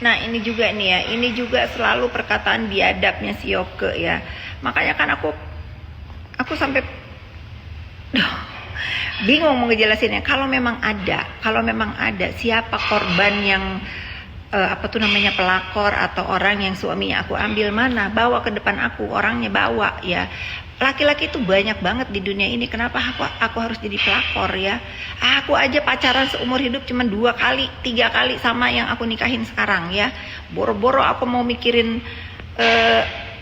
Nah ini juga nih ya, ini juga selalu perkataan biadabnya si Yoke ya. Makanya kan aku sampai bingung mau ngejelasinnya. Kalau memang ada siapa korban yang pelakor atau orang yang suaminya aku ambil, mana bawa ke depan aku, orangnya bawa ya. Laki-laki itu banyak banget di dunia ini, kenapa aku harus jadi pelakor ya? Aku aja pacaran seumur hidup cuma 2 kali 3 kali sama yang aku nikahin sekarang ya. Boro-boro aku mau mikirin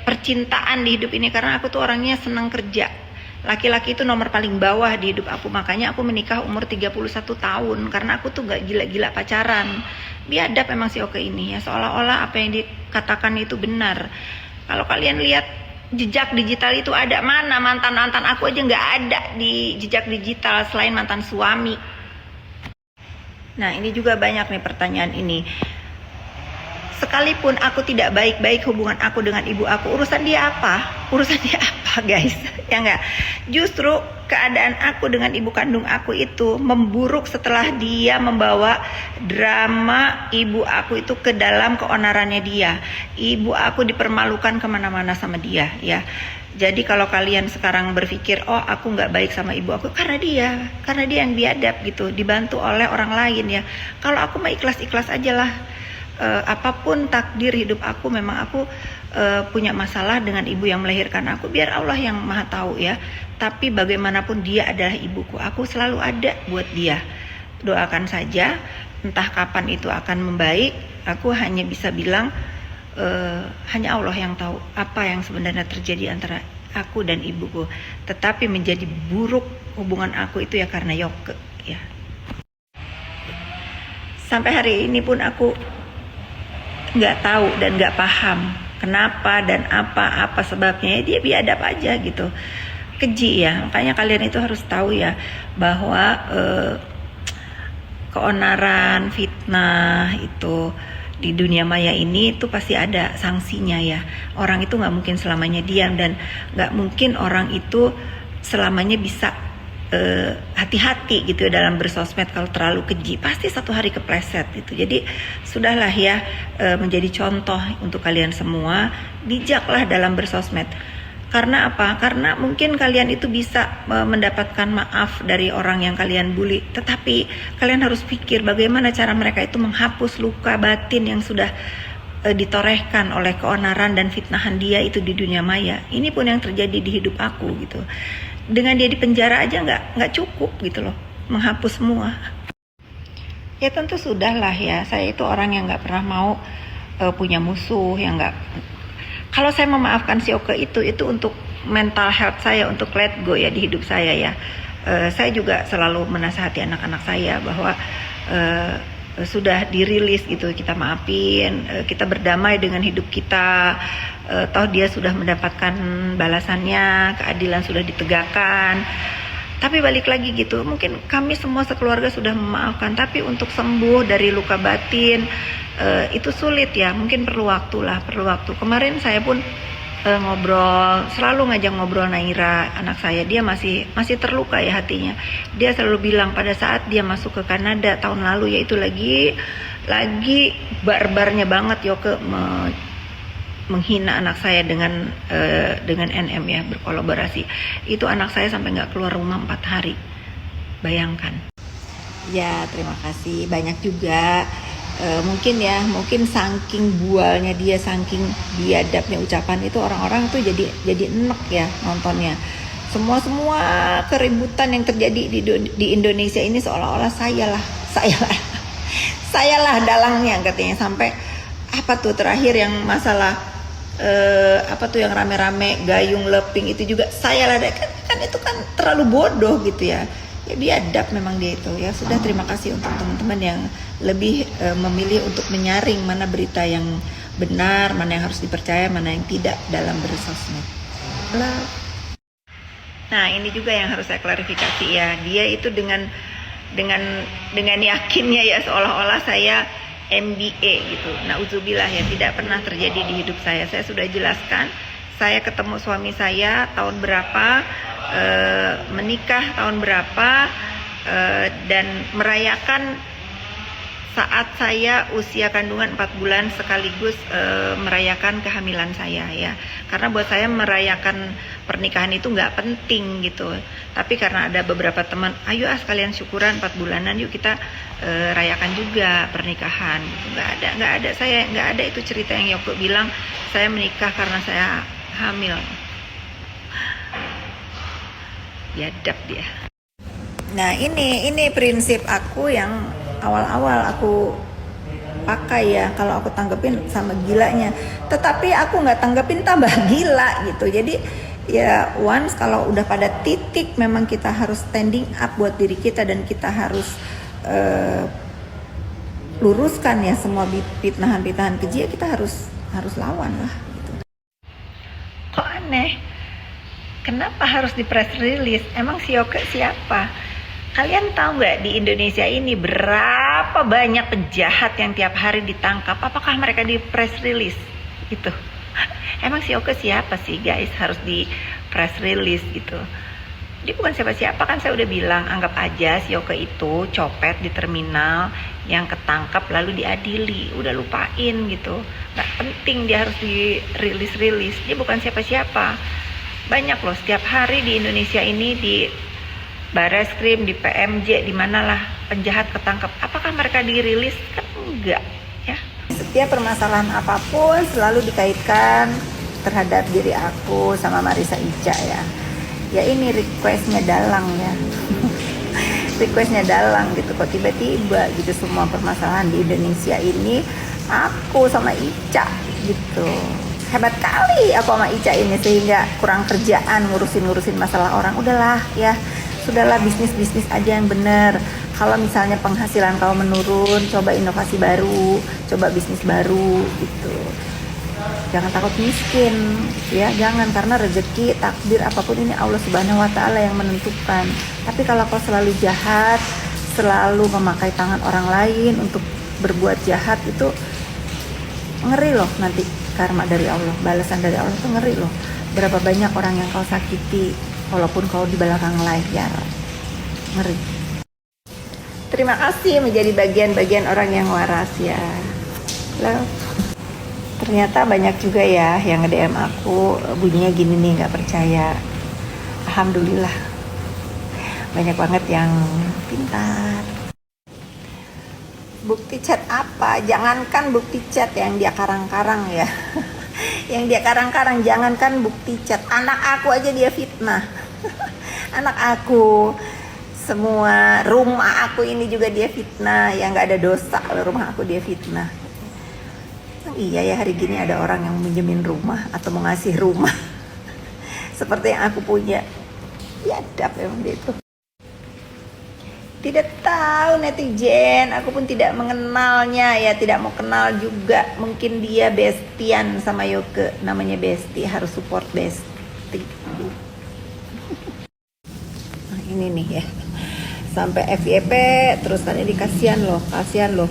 percintaan di hidup ini, karena aku tuh orangnya senang kerja. Laki-laki itu nomor paling bawah di hidup aku, makanya aku menikah umur 31 tahun, karena aku tuh gak gila-gila pacaran. Biadab memang si Oke ini ya, seolah-olah apa yang dikatakan itu benar. Kalau kalian lihat jejak digital itu ada, mana mantan-mantan aku aja gak ada di jejak digital selain mantan suami. Nah ini juga banyak nih pertanyaan ini. Sekalipun aku tidak baik-baik hubungan aku dengan ibu aku, urusan dia apa? Urusan dia apa guys? Ya enggak? Justru keadaan aku dengan ibu kandung aku itu memburuk setelah dia membawa drama ibu aku itu ke dalam keonarannya dia. Ibu aku dipermalukan kemana-mana sama dia ya. Jadi kalau kalian sekarang berpikir, oh aku nggak baik sama ibu aku, karena dia yang biadab gitu, dibantu oleh orang lain ya. Kalau aku mah ikhlas-ikhlas aja lah. Apapun takdir hidup aku, memang aku punya masalah dengan ibu yang melahirkan aku, biar Allah yang maha tahu ya. Tapi bagaimanapun dia adalah ibuku, aku selalu ada buat dia. Doakan saja, entah kapan itu akan membaik. Aku hanya bisa bilang hanya Allah yang tahu apa yang sebenarnya terjadi antara aku dan ibuku. Tetapi menjadi buruk hubungan aku itu ya karena Yoke ya. Sampai hari ini pun aku nggak tahu dan nggak paham kenapa dan apa sebabnya ya. Dia biadab aja gitu, keji ya. Makanya kalian itu harus tahu ya bahwa keonaran, fitnah itu di dunia maya ini itu pasti ada sanksinya ya. Orang itu nggak mungkin selamanya diam, dan nggak mungkin orang itu selamanya bisa hati-hati gitu dalam bersosmed. Kalau terlalu keji pasti satu hari kepleset gitu. Jadi sudahlah ya, menjadi contoh untuk kalian semua, bijaklah dalam bersosmed. Karena apa? Karena mungkin kalian itu bisa mendapatkan maaf dari orang yang kalian bully, tetapi kalian harus pikir bagaimana cara mereka itu menghapus luka batin yang sudah ditorehkan oleh keonaran dan fitnahan dia itu di dunia maya. Ini pun yang terjadi di hidup aku gitu. Dengan dia di penjara aja nggak cukup gitu loh, menghapus semua. Ya tentu sudahlah ya, saya itu orang yang nggak pernah mau punya musuh, yang nggak. Kalau saya memaafkan si Oke itu untuk mental health saya, untuk let go ya di hidup saya ya. Saya juga selalu menasihati anak-anak saya bahwa sudah dirilis gitu, kita maafin, kita berdamai dengan hidup kita. Toh dia sudah mendapatkan balasannya, keadilan sudah ditegakkan. Tapi balik lagi gitu, mungkin kami semua sekeluarga sudah memaafkan, tapi untuk sembuh dari luka batin itu sulit ya, mungkin perlu waktu. Kemarin saya pun ngobrol, selalu ngajak ngobrol Naira, anak saya. Dia masih terluka ya hatinya. Dia selalu bilang pada saat dia masuk ke Kanada tahun lalu, yaitu lagi barbarnya banget Yoke menghina anak saya dengan NM ya, berkolaborasi. Itu anak saya sampai nggak keluar rumah 4 hari. Bayangkan. Ya terima kasih banyak juga. Mungkin saking bualnya dia, saking biadabnya ucapan itu, orang-orang tuh jadi enek ya nontonnya. Semua keributan yang terjadi di Indonesia ini seolah-olah saya lah dalangnya katanya. Sampai apa tuh terakhir yang masalah yang rame-rame gayung leping itu juga saya lah, kan itu kan terlalu bodoh gitu ya. Ya biadab memang dia itu ya. Sudah, terima kasih untuk teman-teman yang lebih memilih untuk menyaring mana berita yang benar, mana yang harus dipercaya, mana yang tidak dalam bersosmed. Nah ini juga yang harus saya klarifikasi ya. Dia itu dengan yakinnya ya, seolah-olah saya MBA gitu. Nauzubillah ya, tidak pernah terjadi di hidup saya. Saya sudah jelaskan, saya ketemu suami saya tahun berapa, menikah tahun berapa, dan merayakan saat saya usia kandungan 4 bulan sekaligus merayakan kehamilan saya ya. Karena buat saya merayakan pernikahan itu nggak penting gitu. Tapi karena ada beberapa teman, ayo sekalian syukuran 4 bulanan, yuk kita rayakan juga pernikahan. Nggak ada saya nggak ada itu cerita yang Yoko bilang saya menikah karena saya hamil. Biadab dia. Nah ini prinsip aku yang awal-awal aku pakai ya, kalau aku tanggepin sama gilanya, tetapi aku nggak tanggepin tambah gila gitu. Jadi ya once kalau udah pada titik memang kita harus standing up buat diri kita dan kita harus luruskan ya semua fitnahan-fitnahan keji, ya kita harus lawan lah gitu. Kok aneh? Kenapa harus di press release? Emang si Yoke siapa? Kalian tahu nggak di Indonesia ini berapa banyak penjahat yang tiap hari ditangkap? Apakah mereka di press release? Gitu. Emang si Yoke siapa sih guys harus di press release gitu? Dia bukan siapa-siapa, kan saya udah bilang, anggap aja si Yoke itu copet di terminal yang ketangkap lalu diadili. Udah lupain gitu. Nggak penting dia harus di rilis. Dia bukan siapa-siapa. Banyak loh setiap hari di Indonesia ini, di Barreskrim, di PMJ, di manalah penjahat ketangkap. Apakah mereka dirilis? Kan enggak ya. Setiap permasalahan apapun selalu dikaitkan terhadap diri aku sama Marissa Ica ya. Ya ini requestnya dalang ya. Requestnya dalang gitu, kok tiba-tiba gitu semua permasalahan di Indonesia ini aku sama Ica gitu. Hebat kali aku sama Ica ini sehingga kurang kerjaan ngurusin masalah orang. Udahlah ya, sudahlah, bisnis aja yang bener. Kalau misalnya penghasilan kau menurun, coba inovasi baru, coba bisnis baru gitu. Jangan takut miskin ya, jangan, karena rezeki, takdir apapun ini Allah Subhanahu wa taala yang menentukan. Tapi kalau kau selalu jahat, selalu memakai tangan orang lain untuk berbuat jahat, itu ngeri loh nanti karma dari Allah, balasan dari Allah itu ngeri loh. Berapa banyak orang yang kau sakiti walaupun kau di belakang layar, ngeri. Terima kasih menjadi bagian-bagian orang yang waras ya. Love. Ternyata banyak juga ya yang nge-DM aku bunyinya gini nih, nggak percaya. Alhamdulillah banyak banget yang pintar. Bukti chat apa? Jangankan bukti chat yang dia karang-karang ya. Yang dia karang-karang, jangankan bukti chat. Anak aku aja dia fitnah. Anak aku, semua rumah aku ini juga dia fitnah. Yang gak ada dosa, rumah aku dia fitnah. Iya ya, hari gini ada orang yang minjemin rumah atau mau ngasih rumah seperti yang aku punya. Biadab emang dia itu. Tidak tahu netizen, aku pun tidak mengenalnya ya, tidak mau kenal juga. Mungkin dia bestian sama Yoke, namanya Besti, harus support Besti. Nah, ini nih ya, sampai FYP terus kan, ini kasihan loh,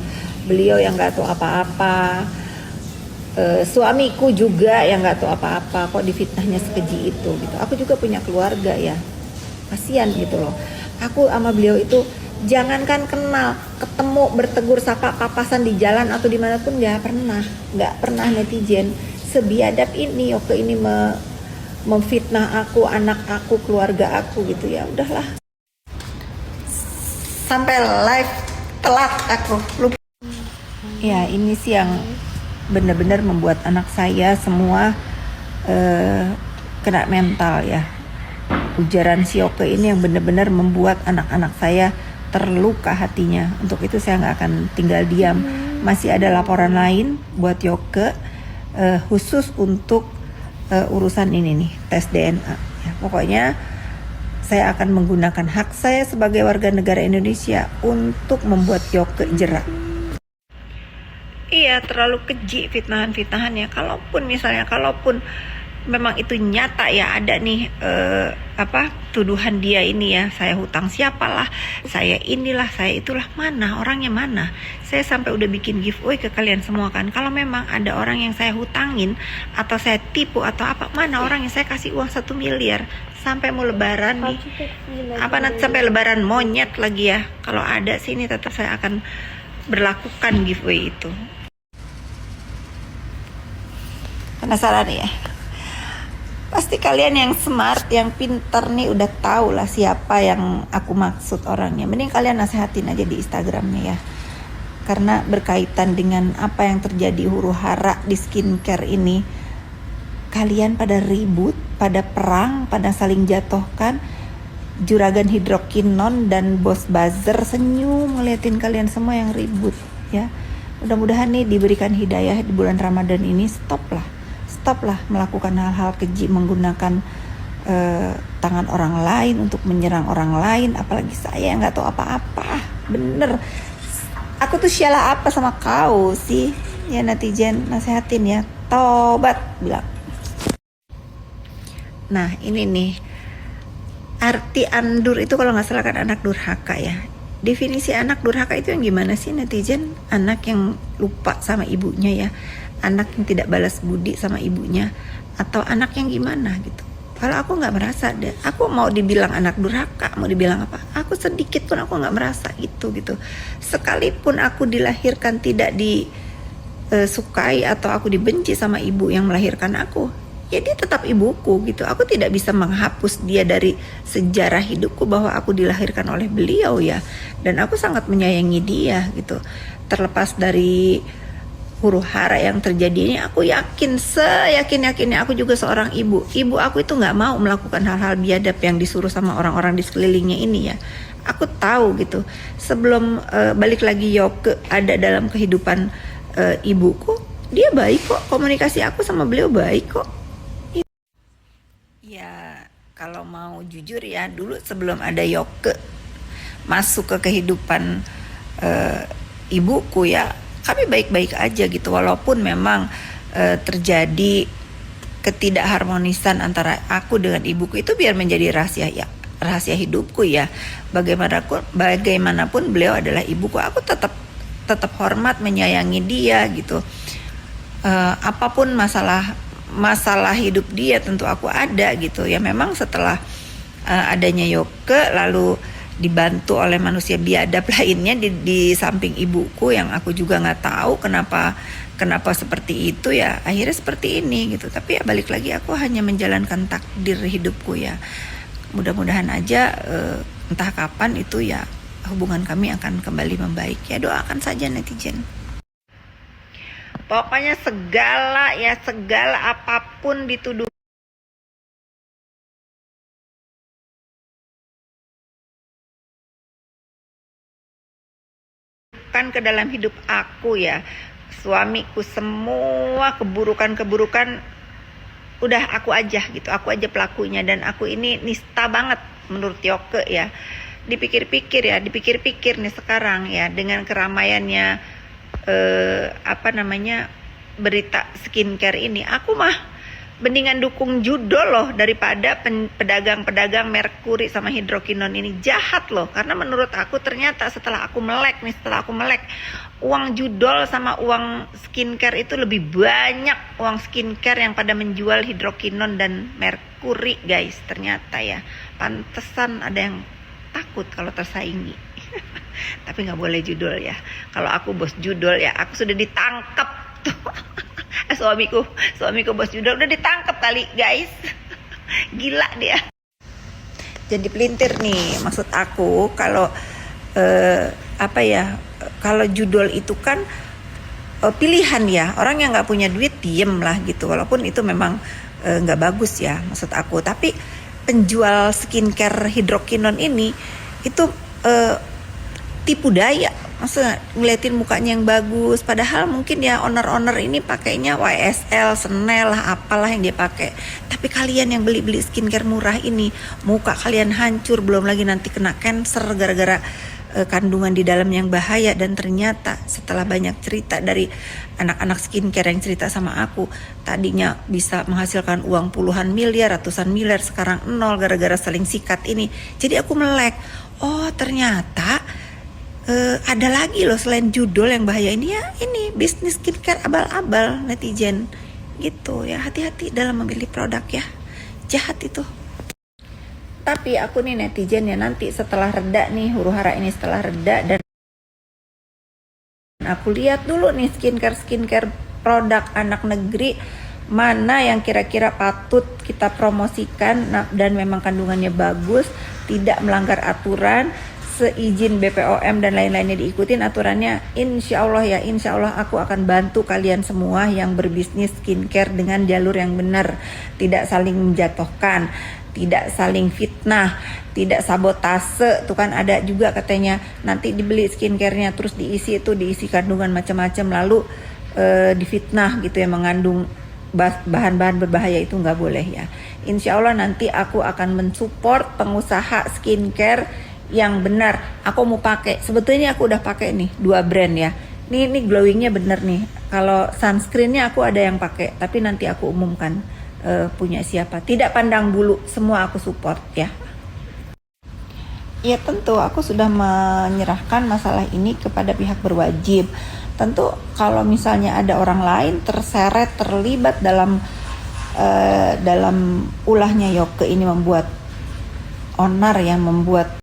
beliau yang nggak tahu apa-apa, suamiku juga yang nggak tahu apa-apa, kok difitnahnya sekeji itu gitu. Aku juga punya keluarga ya, kasihan gitu loh. Aku sama beliau itu jangankan kenal, ketemu, bertegur sapa, papasan di jalan atau dimanapun nggak pernah netizen sebiadab ini. Yoke ini memfitnah aku, anak aku, keluarga aku gitu ya. Udahlah, sampai live telat aku lupa. Ya ini sih yang benar-benar membuat anak saya semua kena mental ya. Ujaran si Yoke ini yang benar-benar membuat anak-anak saya terluka hatinya. Untuk itu saya nggak akan tinggal diam. Masih ada laporan lain buat Yoke khusus untuk urusan ini nih, tes DNA ya. Pokoknya saya akan menggunakan hak saya sebagai warga negara Indonesia untuk membuat Yoke jerak. Iya, terlalu keji fitnahan-fitnahannya. Kalaupun memang itu nyata ya, ada nih tuduhan dia ini ya, saya hutang siapalah, saya inilah, saya itulah, mana orangnya, mana. Saya sampai udah bikin giveaway ke kalian semua kan. Kalau memang ada orang yang saya hutangin atau saya tipu atau apa, mana orang yang saya kasih uang 1 miliar sampai mau lebaran nih, nanti sampai lebaran monyet lagi ya. Kalau ada sih ini tetap saya akan berlakukan giveaway itu. Penasaran ya? Pasti kalian yang smart, yang pinter nih udah tahu lah siapa yang aku maksud orangnya. Mending kalian nasehatin aja di Instagramnya ya. Karena berkaitan dengan apa yang terjadi huru hara di skincare ini. Kalian pada ribut, pada perang, pada saling jatuhkan. Juragan Hidrokinon dan Bos Buzzer senyum ngeliatin kalian semua yang ribut ya. Mudah-mudahan nih diberikan hidayah di bulan Ramadan ini. Stoplah melakukan hal-hal keji menggunakan tangan orang lain untuk menyerang orang lain, apalagi saya yang nggak tahu apa-apa. Bener, aku tuh salah apa sama kau sih ya netizen? Nasehatin ya, tobat bilang. Nah ini nih, arti andur itu kalau nggak salah kan anak durhaka ya. Definisi anak durhaka itu yang gimana sih netizen? Anak yang lupa sama ibunya ya, anak yang tidak balas budi sama ibunya, atau anak yang gimana gitu. Kalau aku nggak merasa deh, aku mau dibilang anak durhaka, mau dibilang apa, aku sedikit pun aku nggak merasa gitu. Sekalipun aku dilahirkan tidak disukai atau aku dibenci sama ibu yang melahirkan aku, ya dia tetap ibuku gitu. Aku tidak bisa menghapus dia dari sejarah hidupku bahwa aku dilahirkan oleh beliau ya, dan aku sangat menyayangi dia gitu. Terlepas dari huru hara yang terjadi ini, aku yakin, seyakin-yakinnya aku juga seorang ibu. Ibu aku itu nggak mau melakukan hal-hal biadab yang disuruh sama orang-orang di sekelilingnya ini ya. Aku tahu gitu. Sebelum balik lagi Yoke ada dalam kehidupan ibuku, dia baik kok. Komunikasi aku sama beliau baik kok. Ya kalau mau jujur ya, dulu sebelum ada Yoke masuk ke kehidupan ibuku ya, kami baik-baik aja gitu, walaupun memang terjadi ketidakharmonisan antara aku dengan ibuku. Itu biar menjadi rahasia hidupku ya. Bagaimanapun beliau adalah ibuku, aku tetap hormat, menyayangi dia gitu. Apapun masalah hidup dia tentu aku ada gitu ya. Memang setelah adanya Yoke, lalu dibantu oleh manusia biadab lainnya di samping ibuku yang aku juga nggak tahu kenapa seperti itu ya, akhirnya seperti ini gitu. Tapi ya balik lagi, aku hanya menjalankan takdir hidupku ya. Mudah-mudahan aja entah kapan itu ya hubungan kami akan kembali membaik ya. Doakan saja netizen. Pokoknya segala apapun dituduh kan ke dalam hidup aku ya, suamiku, semua keburukan udah aku aja pelakunya. Dan aku ini nista banget menurut Yoke ya. Dipikir-pikir nih sekarang ya, dengan keramaiannya berita skincare ini, aku mah mendingan dukung judol loh daripada pedagang-pedagang merkuri sama hidrokinon ini. Jahat loh, karena menurut aku ternyata setelah aku melek uang judol sama uang skincare itu lebih banyak uang skincare yang pada menjual hidrokinon dan merkuri guys. Ternyata ya, pantesan ada yang takut kalau tersaingi. Tapi nggak boleh judol ya. Kalau aku bos judol ya, aku sudah ditangkap tuh. Suamiku bos judol udah ditangkap kali guys. Gila dia. Jadi pelintir nih, maksud aku kalau kalau judol itu kan pilihan ya. Orang yang nggak punya duit diem lah gitu, walaupun itu memang nggak bagus ya maksud aku. Tapi penjual skincare hidrokinon ini itu tipu daya. Maksudnya ngeliatin mukanya yang bagus, padahal mungkin ya owner ini pakainya YSL, Chanel lah, apalah yang dia pakai. Tapi kalian yang beli skincare murah ini, muka kalian hancur, belum lagi nanti kena cancer gara-gara kandungan di dalam yang bahaya. Dan ternyata setelah banyak cerita dari anak-anak skincare yang cerita sama aku, tadinya bisa menghasilkan uang puluhan miliar, ratusan miliar, sekarang nol gara-gara saling sikat ini. Jadi aku melek, oh ternyata ada lagi loh selain judul yang bahaya ini ya. Ini bisnis skincare abal-abal netizen gitu ya. Hati-hati dalam memilih produk ya, jahat itu. Tapi aku nih netizen ya, nanti setelah reda nih huru hara ini, setelah reda dan Aku lihat dulu nih skincare produk anak negeri mana yang kira-kira patut kita promosikan dan memang kandungannya bagus, tidak melanggar aturan, seizin BPOM dan lain-lainnya diikutin aturannya. Insya Allah aku akan bantu kalian semua yang berbisnis skincare dengan jalur yang benar, tidak saling menjatuhkan, tidak saling fitnah, tidak sabotase. Tuh kan ada juga katanya nanti dibeli skincarenya terus diisi kandungan macam-macam lalu difitnah gitu ya, mengandung bahan-bahan berbahaya. Itu nggak boleh ya. Insya Allah nanti aku akan mensupport pengusaha skincare yang benar. Aku mau pakai, sebetulnya aku udah pakai nih 2 brand ya. Ini glowingnya bener nih. Kalau sunscreennya aku ada yang pakai, tapi nanti aku umumkan punya siapa. Tidak pandang bulu, semua aku support ya. Ya tentu aku sudah menyerahkan masalah ini kepada pihak berwajib. Tentu kalau misalnya ada orang lain terseret, terlibat dalam ulahnya Yoke ini, membuat onar yang membuat